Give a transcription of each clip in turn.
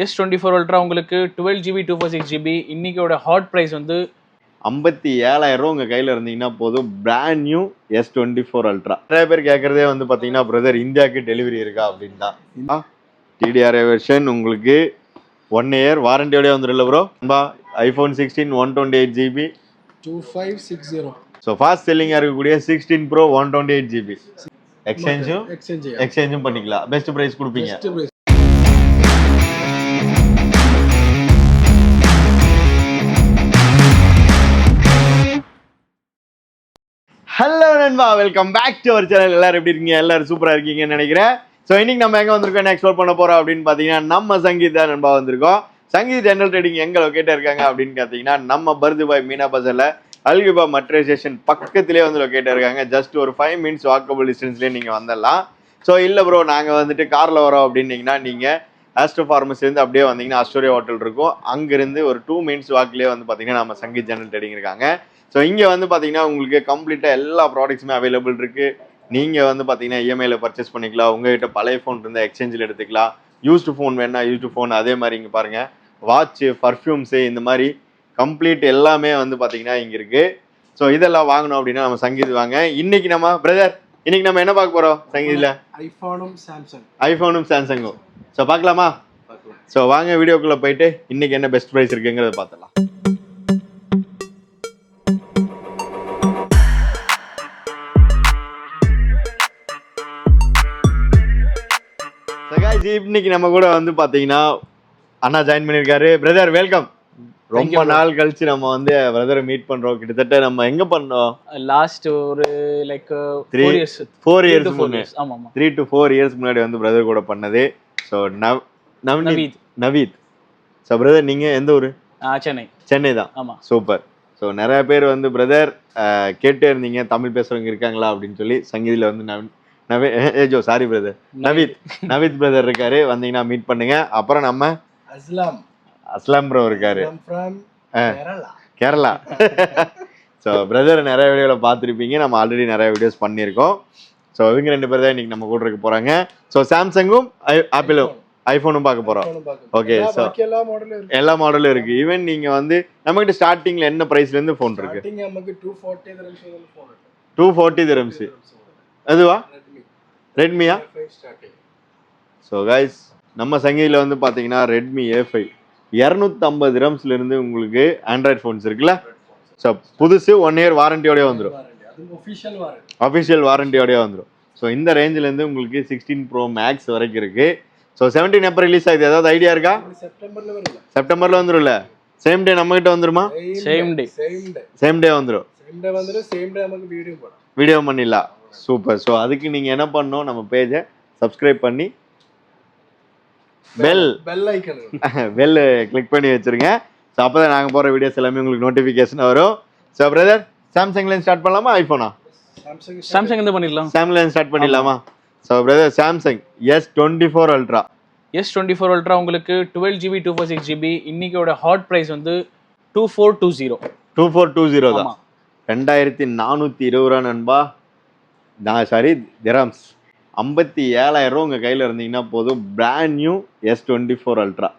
S24 Ultra உங்களுக்கு 12GB 256GB இன்னைக்கோட hot price வந்து 57,000 உங்க கையில இருந்தீங்கன்னா போதும். Brand new S24 Ultra. நிறைய பேர் கேட்கறதே வந்து பாத்தீங்கன்னா பிரதர் இந்தியாவுக்கு டெலிவரி இருக்கா அப்படின்னு தான். TDRA வெர்ஷன் உங்களுக்கு 1 year வாரண்டியோடய வந்துடல bro. iPhone 16 128GB 2560. So fast செல்லிங்காக இருக்கக்கூடிய 16 Pro 128GB எக்ஸ்சேஞ்சும் பண்ணிக்கலாம். பெஸ்ட் ப்ரைஸ் கொடுப்பீங்க. ஹலோ நண்பா, welcome back to our channel. எல்லாரும் எப்படி இருக்கீங்க? எல்லாரும் சூப்பராக இருக்கீங்கன்னு நினைக்கிறேன். ஸோ இன்னைக்கு நம்ம எங்கே வந்திருக்கோம் எக்ஸ்ப்ளோர் பண்ண போகிறோம் அப்படின்னு பார்த்தீங்கன்னா நம்ம சங்கீத் தான் நண்பா வந்திருக்கோம். சங்கீத் ஜெனரல் ட்ரேடிங் எங்கே லொக்கேட்டாக இருக்காங்க அப்படின்னு பார்த்தீங்கன்னா நம்ம பர்துபாய் மீனா பஜாரில் அல்கிபா மெட்ரோ ஸ்டேஷன் பக்கத்துலேயே வந்து லொக்கேட்டாக இருக்காங்க. ஜஸ்ட் ஒரு 5 minutes வாக்கபிள் டிஸ்டன்ஸ்லேயே நீங்கள் வந்துடலாம். ஸோ இல்லை ப்ரோ நாங்கள் வந்துட்டு காரில் வரோம் அப்படின்னீங்கன்னா நீங்கள் ஆஸ்ட்ரோ ஃபார்மசிலேருந்து அப்படியே வந்தீங்கன்னா அஸ்டோரியா ஹோட்டல் இருக்கும். அங்கேருந்து ஒரு 2 minutes வாக்கிலே வந்து பார்த்தீங்கன்னா நம்ம சங்கீத் ஜெனரல் ட்ரேடிங் இருக்காங்க. ஸோ இங்கே வந்து பார்த்தீங்கன்னா உங்களுக்கு கம்ப்ளீட்டாக எல்லா ப்ராடக்ட்ஸுமே அவைலபிள் இருக்குது. நீங்கள் வந்து பார்த்தீங்கன்னா இஎம்ஐயில் பர்ச்சேஸ் பண்ணிக்கலாம். உங்கள்கிட்ட பழைய ஃபோன் இருந்தால் எக்ஸ்சேஞ்சில் எடுத்துக்கலாம். யூஸ்டு ஃபோன் வேணா யூஸ்டு ஃபோன். அதே மாதிரி இங்கே பாருங்கள் வாட்ச்சு, பர்ஃப்யூம்ஸு, இந்த மாதிரி கம்ப்ளீட் எல்லாமே வந்து பார்த்தீங்கன்னா இங்கே இருக்குது. ஸோ இதெல்லாம் வாங்கணும் அப்படின்னா நம்ம சங்கீத் வாங்க. இன்னைக்கு நம்ம பிரதர் இன்னைக்கு நம்ம என்ன பார்க்க போகிறோம் சங்கீத்தில்? ஐஃபோனும் சாம்சங்கும். ஸோ பார்க்கலாமா? ஸோ வாங்க வீடியோக்குள்ளே போயிட்டு இன்னைக்கு என்ன பெஸ்ட் ப்ரைஸ் இருக்குங்கிறத பார்த்துடலாம். இன்னைக்கு நம்ம கூட வந்து பாத்தீங்கன்னா அண்ணா ஜாயின் பண்ணிருக்காரு. Brother welcome. ரொம்ப நாள் கழிச்சு நம்ம வந்து பிரதரை மீட் பண்றோம். கிட்டத்தட்ட நம்ம எங்க பண்ணோம்? லாஸ்ட் ஒரு லைக் 4 years முன்னாடி. ஆமா 3 to 4 years முன்னாடி வந்து பிரதர் கூட பண்ணது. ஸோ நவீத். ஸோ பிரதர் நீங்க எந்த ஊரு? சென்னை தான். ஆமா சூப்பர். ஸோ நிறைய பேர் வந்து பிரதர் கேட்டே இருந்தீங்க தமிழ் பேசுறவங்க இருக்காங்களா அப்படின்னு சொல்லி. சங்கீதில வந்து சாரி பிரதர் நவீத் பிரதர் இருக்காரு. வந்தீங்கன்னா மீட் பண்ணுங்க. அப்புறம் நம்ம அஸ்லாம் ப்ரோ இருக்காரு கேரளா. ஸோ பிரதர் நிறைய வீடியோல பார்த்துருப்பீங்க. நம்ம ஆல்ரெடி நிறைய வீடியோஸ் பண்ணியிருக்கோம். ஸோ இவங்க 2 பேர் தான் இன்னைக்கு நம்ம கூட இருக்க போறாங்க. ஸோ சாம்சங்கும் ஆப்பிளும் ஐஃபோனும் பார்க்க போறோம். ஓகே. ஸோ எல்லா மாடலும் இருக்கு. ஈவன் நீங்க வந்து நம்ம கிட்ட ஸ்டார்டிங்ல என்ன பிரைஸ்ல இருந்து ஃபோன் இருக்கு? 240 dirhams. அதுவா ரெட்மியா? ஸோ கைஸ் நம்ம சங்கீதில் வந்து பார்த்தீங்கன்னா ரெட்மி A5 250 dirhamsல இருந்து உங்களுக்கு ஆண்ட்ராய்ட் ஃபோன்ஸ் இருக்குல்ல. ஸோ புதுசு 1 year வாரண்டியோடய வந்துடும். அஃபிஷியல் வாரண்டியோடய வந்துடும். ஸோ இந்த ரேஞ்சிலேருந்து உங்களுக்கு 16 Pro Max வரைக்கும் இருக்கு. ஸோ 17 எப்போ ரிலீஸ் ஆகுது? ஏதாவது ஐடியா இருக்கா? செப்டம்பர்ல வந்துடும்ல. சேம் டே நம்ம கிட்ட வந்துருமா? சேம் டே வந்துடும். வீடியோ பண்ணிடலாம். சூப்பர். ஸோ அதுக்கு நீங்கள் என்ன பண்ணணும், நம்ம பேஜை சப்ஸ்கிரைப் பண்ணி பெல் கிளிக் பண்ணி வச்சுருங்க. ஸோ அப்போ தான் நாங்கள் போகிற வீடியோஸ் எல்லாமே உங்களுக்கு நோட்டிஃபிகேஷன் வரும். ஸோ பிரதர் சாம்சங்லேருந்து ஸ்டார்ட் பண்ணலாமா ஐஃபோனா? சாம்சங் பண்ணிடலாம். சாம்சங்லேருந்து ஸ்டார்ட் பண்ணிடலாமா? So brother Samsung S24 Ultra உங்களுக்கு 12GB 256GB இன்னைக்கோட ஹாட் பிரைஸ் வந்து 2420 தான். 2420 நண்பா. Sorry dirhams. 57,000 உங்கள் கையில் இருந்தீங்கன்னா போதும். பிராண்ட் நியூ S24 Ultra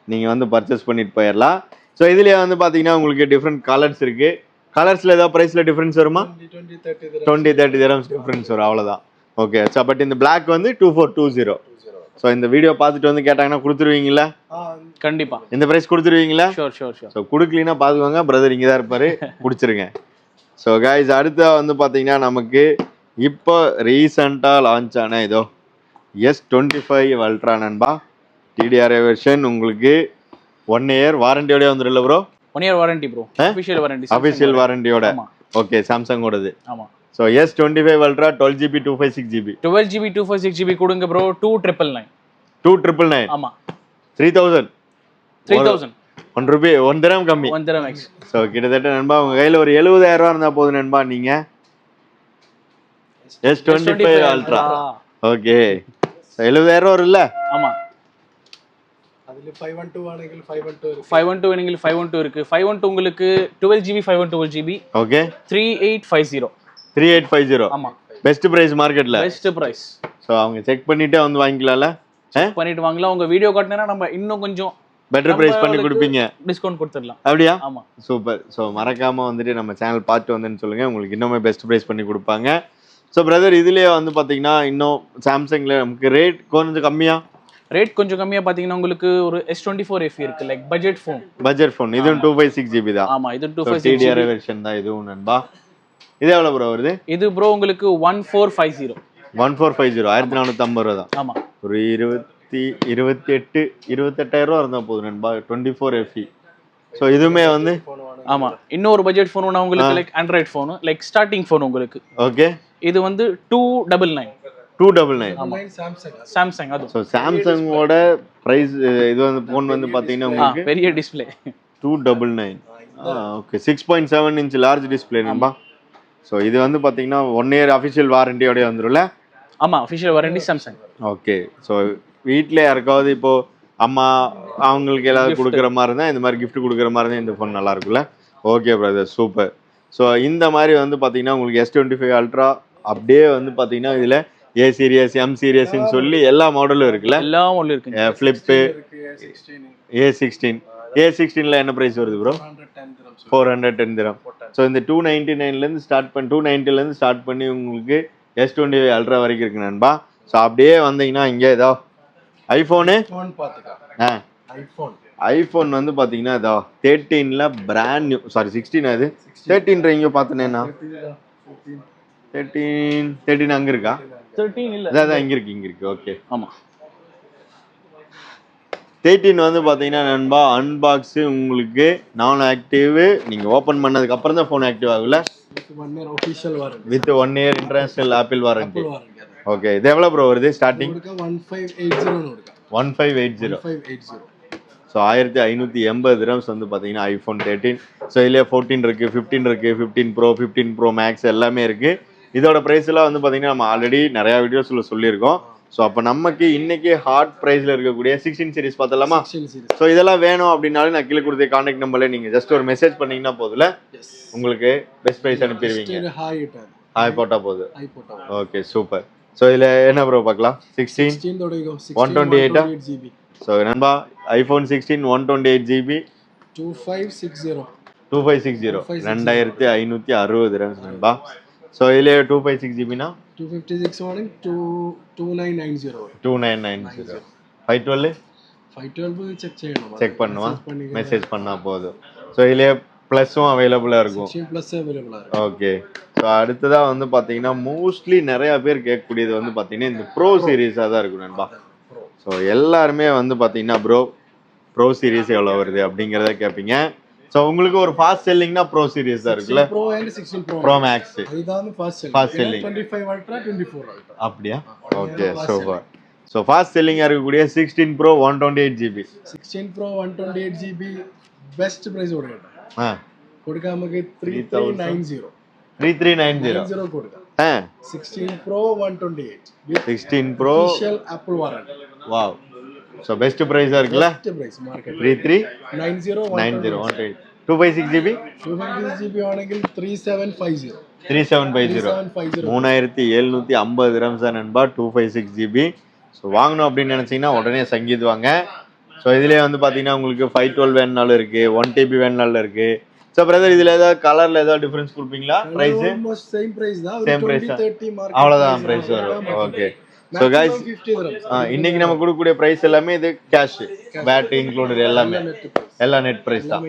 நீங்கள் வந்து பர்ச்சேஸ் பண்ணிட்டு போயிடலாம். ஸோ இதுலேயே வந்து பார்த்தீங்கன்னா உங்களுக்கு டிஃப்ரெண்ட் கலர்ஸ் இருக்குது. கலர்ஸில் ஏதாவது ப்ரைஸில் டிஃப்ரென்ஸ் வருமா? 20-30 dirhams டிஃப்ரென்ஸ் வரும், அவ்வளோதான். ஓகே. ஸோ பட் இந்த பிளாக் வந்து 2420. ஸோ இந்த வீடியோ பார்த்துட்டு வந்து கேட்டாங்கன்னா கொடுத்துருவீங்களா? கண்டிப்பா இந்த ப்ரைஸ் கொடுத்துருவீங்களா? ஷோர். ஸோ கொடுக்கலன்னா பார்த்துக்கோங்க, பிரதர் இங்கே தான் இருப்பார், பிடிச்சிருங்க. ஸோ கைஸ் அடுத்த வந்து பார்த்தீங்கன்னா நமக்கு இப்போ ரீசெண்டாக லான்ச் ஆன இதோ S25 Ultra நண்பா. TDRA வெர்ஷன் உங்களுக்கு 1 year வாரண்டியோடய வந்துடல bro. 1 year warranty bro. Official வாரண்டியோட. ஓகே. சாம்சங்கோடது. ஆமா. So S25 Ultra 12GB 256GB கொடுங்க ப்ரோ. 2,999. ஆமா 3,000 1 ரூபாய் 1 dirham கம்மி. 1 dirham எக்ஸ். ஸோ கிட்டத்தட்ட நண்பா உங்கள் கையில் ஒரு 70,000 இருந்தால் போதும் நண்பா. நீங்கள் S25 Ultra. ஓகே. 70,000 வரும் இல்ல? ஆமா. அதுல 512 ஆണെങ്കിൽ 512 இருக்கு. 512 உங்களுக்கு 12GB 512GB. ஓகே. 3850. ஆமா. பெஸ்ட் பிரைஸ் மார்க்கெட்ல. Best price. சோ அவங்க செக் பண்ணிட்டே வந்து வாங்கிக்கலாம்ல. செக் பண்ணிட்டு வாங்கலாம். உங்க வீடியோ காட்டினா நம்ம இன்னும் கொஞ்சம் பெட்டர் பிரைஸ் பண்ணி கொடுப்பீங்க, டிஸ்கவுண்ட் கொடுத்துடலாம். அப்படியா? ஆமா, சூப்பர். ஸோ மறக்காம வந்துட்டு நம்ம சேனல் பார்த்து வந்தேன்னு சொல்லுங்க, உங்களுக்கு இன்னுமே பெஸ்ட் பிரைஸ் பண்ணி கொடுப்பாங்க. ஸோ பிரதர், இதுலயே வந்து பாத்தீங்கன்னா இன்னும் சாம்சங்ல நமக்கு ரேட் கொஞ்சம் கம்மியா, ரேட் கொஞ்சம் கம்மியா பாத்தீங்கன்னா உங்களுக்கு ஒரு S24 FE இருக்கு, like budget phone. Budget phone. இதுவும் 256GB தான். ஆமா, இது 256GB TDR வெர்ஷன் தான் இதுவும் நண்பா. இது எவ்வளவு ப்ரோ வருது? இது ப்ரோ உங்களுக்கு 1450. 1450, 1450 ரூபா தான். ஆமா, ஒரு 28,000 ரூபா இருந்தா போதும் நண்பா. 24 FE. ஸோ இதுவுமே வந்து ஆமா, இன்னொரு பட்ஜெட் ஃபோன் உங்களுக்கு like Android phone, like starting phone உங்களுக்கு. ஓகே. இது வந்து 299. 299. சாம்சங். அது ஸோ சாம்சங்கோட பிரைஸ் இது வந்து ஃபோன் வந்து பாத்தீங்கன்னா உங்களுக்கு பெரிய display 299. Okay. 6.7 inch large display நண்பா. ஸோ இது வந்து பாத்தீங்கன்னா 1 இயர் அஃபிஷியல் வாரண்டியோடய வந்துரும்ல? ஆமா, official warranty Samsung. Okay. So வீட்டில் யாருக்காவது இப்போ அம்மா அவங்களுக்கு ஏதாவது கொடுக்குற மாதிரி இருந்தால், இந்த மாதிரி கிஃப்ட் கொடுக்குற மாதிரி இருந்தால் இந்த ஃபோன் நல்லா இருக்குல்ல? Okay brother, super. ஸோ இந்த மாதிரி வந்து பார்த்தீங்கன்னா உங்களுக்கு S25 அல்ட்ரா அப்படியே வந்து பார்த்தீங்கன்னா இதில் A சீரியஸ், M சீரியஸ்ன்னு சொல்லி எல்லா மாடலும் இருக்குல்ல? எல்லா மாடலும் இருக்கு. Flip, A16. A16ல என்ன ப்ரைஸ் வருது ப்ரோ? 410 dirham. ஸோ இந்த 299லேருந்து ஸ்டார்ட் பண்ணி 290லேருந்து ஸ்டார்ட் பண்ணி உங்களுக்கு S25 அல்ட்ரா வரைக்கும் இருக்கு நண்பா. ஸோ அப்படியே வந்தீங்கன்னா இங்கே ஏதோ ஐஃபோனு ஐஃபோன் வந்து பார்த்தீங்கன்னா ஏதோ 13ல பிராண்ட் நியூ, சாரி 16 அது 13 இங்கே பார்த்தேன்னா 13 அங்கே இருக்கா? 13 இல்ல, அதான் இங்கே இருக்கு. ஓகே. ஆமா, 13 வந்து பார்த்தீங்கன்னா நண்பா அன்பாக்ஸு உங்களுக்கு நான் ஆக்டிவ். நீங்கள் ஓப்பன் பண்ணதுக்கு அப்புறம் தான் ஃபோன் ஆக்டிவ் ஆகுல? With 1 year international Apple warranty. Okay. இது எவ்வளோ ப்ரோ வருது ஸ்டார்டிங்? 1580. ஸோ 1580 dirhams வந்து பார்த்தீங்கன்னா ஐஃபோன் 13. ஸோ இதுலேயே 14 இருக்கு, 15 இருக்கு, 15 ப்ரோ, 15 ப்ரோ மேக்ஸ் எல்லாமே இருக்கு. இதோட ப்ரைஸ் எல்லாம் வந்து பார்த்தீங்கன்னா நம்ம ஆல்ரெடி நிறைய வீடியோஸ்ல சொல்லியிருக்கோம். ஸோ அப்போ நமக்கு இன்னைக்கு ஹாட் ப்ரைஸ்ல இருக்கக்கூடிய 16 சீரிஸ் பார்த்தலாமா? ஸோ இதெல்லாம் வேணும் அப்படின்னாலும் நான் கீழே கொடுத்த கான்டாக்ட் நம்பர்ல நீங்க ஜஸ்ட் ஒரு மெசேஜ் பண்ணீங்கன்னா போதுல, உங்களுக்கு பெஸ்ட் ப்ரைஸ் அனுப்பிடுவீங்க. ஹாய் போட்டா போதும். Okay, super. ஸோ இதில் என்ன ப்ரோ பார்க்கலாம்? 16 128. ஸோ நண்பா ஐஃபோன் 16 128GB 2560 2560 dirhams நண்பா. ஸோ இதிலே 256GBனா 2990 512 செக் பண்ணுவா, மெசேஜ் பண்ணா போதும். ஸோ இதிலே ப்ளஸும் அவைலபிளாக இருக்கும். ஓகே. ஸோ அடுத்ததாக வந்து பார்த்தீங்கன்னா மோஸ்ட்லி நிறைய பேர் கேட்கக்கூடியது வந்து பார்த்தீங்கன்னா இந்த ப்ரோ சீரீஸாக தான் இருக்கும் நண்பா. ஸோ எல்லாருமே வந்து பார்த்தீங்கன்னா ப்ரோ சீரீஸ் எவ்வளோ வருது அப்படிங்கிறத கேட்பீங்க. ஸோ உங்களுக்கு ஒரு ஃபாஸ்ட் செல்லிங்னா ப்ரோ சீரீஸ் தான் இருக்குல்ல? ப்ரோ மேக்ஸ் ஃபாஸ்ட் செல்லிங் அப்படியா? Okay, super. ஸோ ஃபாஸ்ட் செல்லிங்காக இருக்கக்கூடிய 16 Pro 128GB பெஸ்ட் பிரைஸ் கொடுக்க நமக்கு 3390 கொடுக்க. 16 Pro 128 16 Pro official Apple warranty. Wow. So best ப்ரைஸாக இருக்குல்ல? பெஸ்ட் பிரைஸ் மார்க்கெட் 3390 256GB ஆണെങ്കിൽ 3750 3750 dirhams தான் நண்பா 256GB. ஸோ வாங்கணும் அப்படின்னு நினைச்சீங்கன்னா உடனே சங்கீத் வாங்க. ஸோ இதுலேயே வந்து பார்த்தீங்கன்னா உங்களுக்கு 512 வேணுனாலும் இருக்கு, 1TB வேணுனாலும் இருக்கு. ஸோ பிரதர் இதில் ஏதாவது கலரில் ஏதாவது டிஃபரன்ஸ் கொடுப்பீங்களா? ப்ரைஸு சேம் பிரைஸ் தான், சேம் ப்ரைஸ் தான், அவ்வளோதான் ப்ரைஸ் வரும். ஓகே. ஸோ கைஸ் இன்னைக்கு நம்ம கொடுக்கக்கூடிய ப்ரைஸ் எல்லாமே இது கேஷ், பேட் இன்க்ளூடட் எல்லாமே, எல்லாம் நெட் ப்ரைஸ் தான்.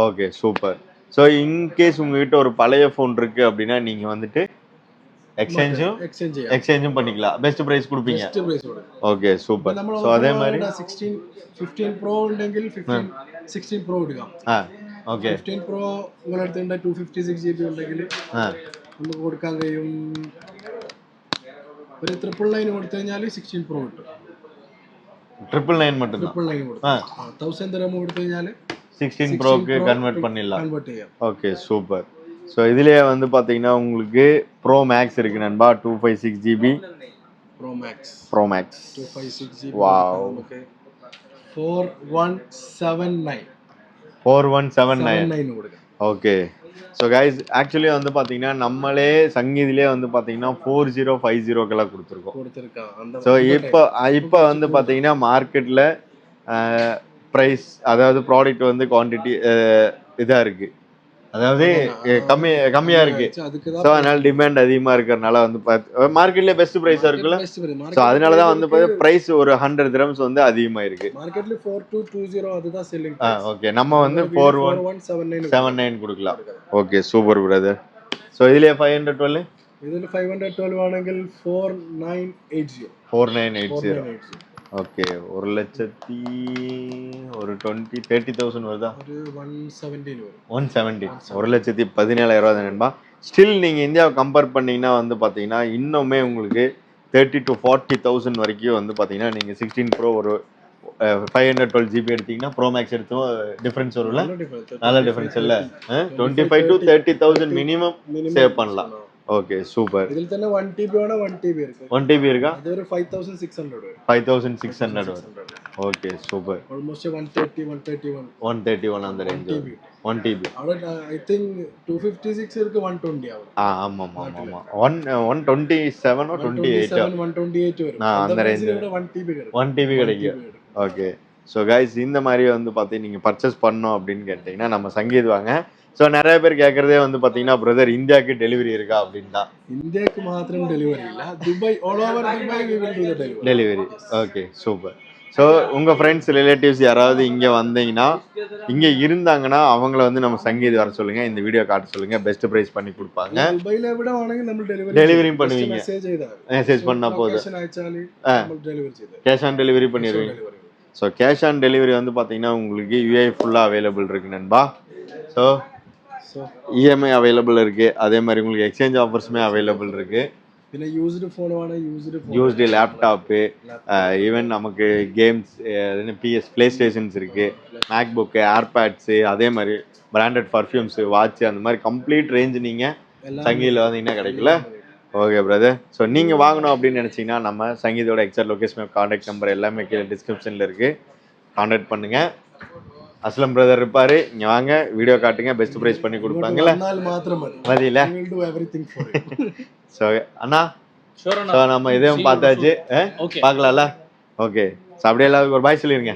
Okay, super. ஸோ இன்கேஸ் உங்ககிட்ட ஒரு பழைய ஃபோன் இருக்கு அப்படின்னா நீங்க வந்துட்டு எக்ஸ்சேஞ்சும் பண்ணிக்கலாம், பெஸ்ட் பிரைஸ் கொடுப்பீங்க. Okay, super. ஸோ அதே மாதிரி 15 Pro ഉണ്ടെങ്കിൽ 16 Pro എടുക്കാം. ഓക്കെ. 15 Pro നിങ്ങളുടെ അടുത്ത് 256GB ഉണ്ടെങ്കിൽ നമുക്ക് കൊടുക്കാൻ കഴിയും. ഒരു 999 കൊടുത്തു കഴിഞ്ഞാൽ 16 Pro കിട്ടും. 999 மட்டும் தான். 999 കൊടുത്തു. 1000 dirham കൊടുത്തു കഴിഞ്ഞാൽ 16 Proக்கு கன்வெர்ட் பண்ணிடலாம். Okay, super. ஸோ இதுலேயே வந்து பார்த்தீங்கன்னா உங்களுக்கு ப்ரோ மேக்ஸ் இருக்கு நண்பா 256GB bro maths 256GB. Wow. 4179 கொடுங்க. ஓகே, ஸோ கைஸ் ஆக்சுவலி வந்து பார்த்தீங்கன்னா நம்மளே சங்கீதிலே வந்து பார்த்தீங்கன்னா 4050 கொடுத்துருக்கோம். ஸோ இப்போ வந்து பார்த்தீங்கன்னா மார்க்கெட்டில் ப்ரைஸ் அதாவது ப்ராடக்ட் வந்து குவான்டிட்டி இதாக இருக்குது, அதாவது கம்மியாக இருக்கு. ஸோ அதனால டிமாண்ட் அதிகமாக இருக்கிறதுனால வந்து மார்க்கெட்லேயே பெஸ்ட் ப்ரைஸாக இருக்குல்ல. ஸோ அதனால தான் வந்து ப்ரைஸ் ஒரு 100 dirhams வந்து அதிகமாக இருக்கு. மார்க்கெட்ல 4220 அதுதான் செல்லிங். ஓகே, நம்ம வந்து 4179 கொடுக்கலாம். Okay super brother. ஸோ இதுலயே 512 ഇതിൽ 512 ആണെങ്കിൽ 4980. ஓகே, 1,00,000 ஒரு 30,000 வருதா? ஒரு 170 வரும். 170 1,17,000 நண்பா. ஸ்டில் நீங்கள் இந்தியாவை கம்பேர் பண்ணீங்கன்னா வந்து பார்த்தீங்கன்னா இன்னுமே உங்களுக்கு 30 to 40,000 வரைக்கும் வந்து பார்த்தீங்கன்னா நீங்கள் 16 Pro ஒரு 512 GB எடுத்தீங்கன்னா ப்ரோ மேக்ஸ் எடுத்தோம் டிஃப்ரென்ஸ் வரும்ல. நல்ல டிஃப்ரென்ஸ் இல்லை. 25 to 30,000 மினிமம் சேவ் பண்ணலாம். Okay super. இதில் തന്നെ 1 TB ആണ്, 1 TB இருக்கு. 1 TB இருக்கா? அது ஒரு 5600 வரும். 5600 வரும். Okay super. ஆல்மோஸ்ட் 131 அந்த ரேஞ்ச். 1 TB. ஐ திங்க் 256 இருக்கு, 120 ஆகும். ஆமா 127 or 28 வரும். அந்த ரேஞ்ச் 1 TB கிடைக்கும். 1 TB கிடைக்கும். ஓகே ஸோ கைஸ் இந்த மாதிரி வந்து பார்த்து நீங்கள் பர்ச்சேஸ் பண்ணோம் அப்படின்னு கேட்டிங்கன்னா நம்ம சங்கீத் வாங்க. ஸோ நிறைய பேர் கேட்குறதே வந்து பார்த்தீங்கன்னா பிரதர் இந்தியாவுக்கு டெலிவரி இருக்கா அப்படின்னு தான். இந்தியாவுக்கு மாத்திரம் டெலிவரி இல்லை, Dubai all over Dubai delivery. Okay super. So உங்கள் ஃப்ரெண்ட்ஸ் ரிலேட்டிவ்ஸ் யாராவது இங்கே வந்தீங்கன்னா இங்கே இருந்தாங்கன்னா அவங்கள வந்து நம்ம சங்கீத் வர சொல்லுங்கள், இந்த வீடியோ காட்ட சொல்லுங்கள், பெஸ்ட் ப்ரைஸ் பண்ணி கொடுப்பாங்க. துபாயில் விட வாங்க நம்ம டெலிவரியும் பண்ணுவீங்க. மெசேஜ் பண்ணால் போதும், கேஷ் ஆன் டெலிவரி பண்ணிடுவீங்க. ஸோ கேஷ் ஆன் டெலிவரி வந்து பார்த்தீங்கன்னா உங்களுக்கு யூஏ ஃபுல்லாக அவைலபிள் இருக்கு நண்பா. ஸோ இஎம்ஐ அவைலபிள் இருக்கு, அதே மாதிரி உங்களுக்கு எக்ஸ்சேஞ்ச் ஆஃபர்ஸுமே அவைலபிள் இருக்கு. പിന്നെ യൂസ്ഡ് ഫോൺ ആണ്, யூஸ்டு லேப்டாப்பு, ஈவன் நமக்கு கேம்ஸ் பிஎஸ் பிளே ஸ்டேஷன்ஸ் இருக்கு, மேக் புக்கு, ஏர்பேட்ஸு, அதே மாதிரி பிராண்டட் பர்ஃப்யூம்ஸு, வாட்ச், அந்த மாதிரி கம்ப்ளீட் ரேஞ்ச் நீங்கள் சங்கீதில் வந்தீங்கன்னா கிடைக்கல. Okay brother. ஸோ நீங்கள் வாங்கணும் அப்படின்னு நினச்சிங்கன்னா நம்ம சங்கீதோட எக்ஸாக்ட் லொகேஷன், கான்டாக்ட் நம்பர் எல்லாமே கீழே டிஸ்கிரிப்ஷனில் இருக்குது, கான்டாக்ட் பண்ணுங்கள். அஸ்லம் பிரதர் இருப்பாரு, இங்க வாங்க, வீடியோ காட்டுங்க, பெஸ்ட் பிரைஸ் பண்ணி கொடுப்பாங்கல்ல. மதியில ஸோ அண்ணா ஸோ நம்ம இதையும் பார்த்தாச்சு, பார்க்கலாம்ல. ஓகே, ஸோ அப்படியே எல்லாருக்கும் ஒரு பாய் சொல்லிருங்க.